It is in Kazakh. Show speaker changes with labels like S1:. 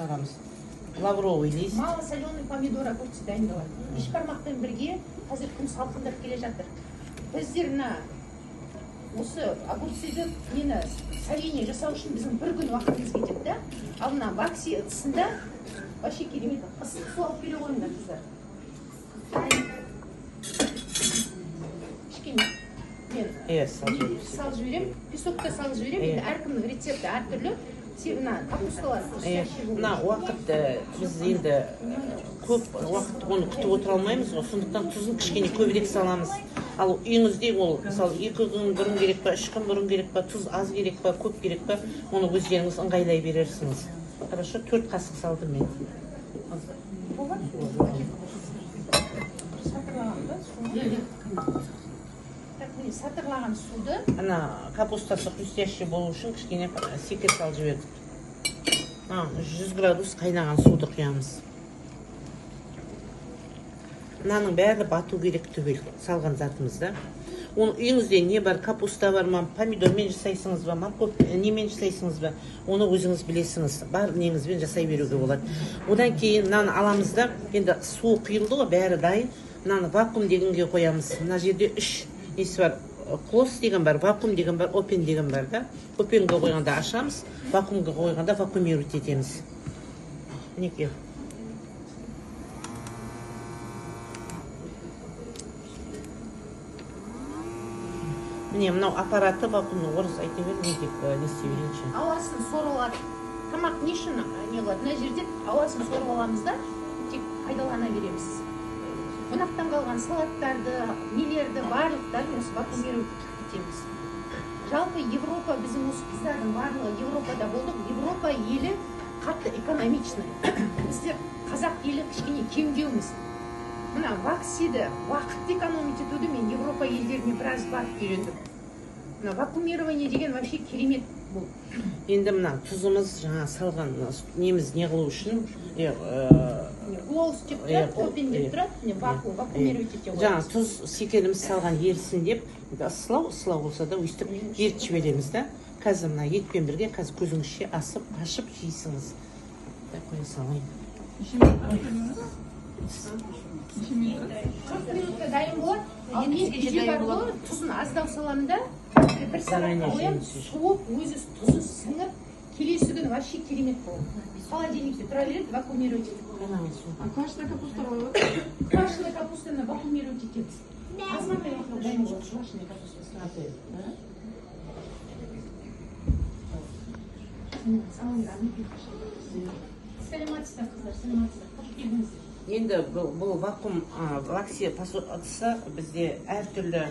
S1: Арамыз. Лавровый лист.
S2: Мало-соленый помидор огурцы дайындалады. Бешбармақпен бірге қазір күн салқындап келе жатыр. Біздер осы огурцыды соленье жасау үшін біздің бір күн уақытымыз кетеді да. Ал мына вакси ыдысында вообще керемет ыстық су алып келе қойыңдар қыздар. Кішкене мен салып жіберемін, песокта салып жіберемін. Енді әркімнің рецепті әртүрлі. Мына капусталар
S1: мына уақыт біз енді көп уақыт оны күтіп отыра алмаймыз ғой, сондықтан тұзын кішкене көбірек саламыз. Ал үйіңізде ол мысалы 2 күн бұрын керек па, 3 күн бұрын керек па, тұз аз керек па, көп керек па, оны өздеріңіз ыңғайлай берерсіңіз. Хорошо, 4 қасық салдым мен.
S2: Сатырлаған суды
S1: ана капустасы хрустящий болу үшін кішкене секер салып жібердік. 100 градус қайнаған суды құямыз. Мынаның бәрі бату керек түгел салған затымызда. Оны үйіңізде не бар, капуста бар ма, помидормен жасайсыңыз ба, морковь немен жасайсыңыз ба, оны өзіңіз білесіңіз. Бар неңізбен жасай беруге болады. Одан кейін мынаны аламыз да, енді су құйылды ғой, бәрі дайын. Мынаны вакуум дегенге қоямыз. Мына жерде 3 несі бар, клос деген бар, вакуум деген бар, опен деген бар да. Опенге қойғанда ашамыз, вакуумға қойғанда вакуумировать етеміз. Мінекей. Міне мынау аппараты вакуумның орыс айта бер, не деп не істей берейінші.
S2: Ауасын сорғылады. Тамақ не үшін не болады? Мына жерде ауасын сорғыламыз да, тек пайдалана береміз. Қонақтан қалған салаттарды, нелерді, барлықтарын осы вакуумировать етеміз. Жалпы Европа, біздің осы қыздардың барлығы Европада болдық. Европа елі қатты экономичный. Біздер қазақ елі кішкене кемдеуміз. Мына ваксиді, уақытты экономить етуді мен Европа елдеріне біраз барып үйрендім. Мына вакуумирование деген вообще керемет бұл.
S1: Енді мына тұзымыз жаңа салған неміз не қылу үшін
S2: Глоус деп тұрады, опен деп тұрады, вакуумировать ете қоямыз.
S1: Жаңа тұз секеріміз салған ерсін деп, ысылау болса да өйстіп ерт жібереміз да. Қазір мына етпен бірге қазір көзіңізше асып, ашып жейсіңіз. Қоя салайын.
S2: 40 минутта дайын болады. Ал мен үйде бар ғой, тұзын аздау саламын да, бір сағатқа қоямын, суып, өзі тұзы сіңіп, келесі күні вообще керемет болады. Холодильникте тұра береді, вакуумировать етіп.
S3: Квашеная капуста болады?
S2: Квашеная капустаны вакуумировать етеміз. Азғантай уақытта дайын болады квашеная капустасы. Сәлематсыздар қыздар, сәлематсыздар. Қош келдіңіздер.
S1: Енді бұл вакуум вакси посудасы бізде әртүрлі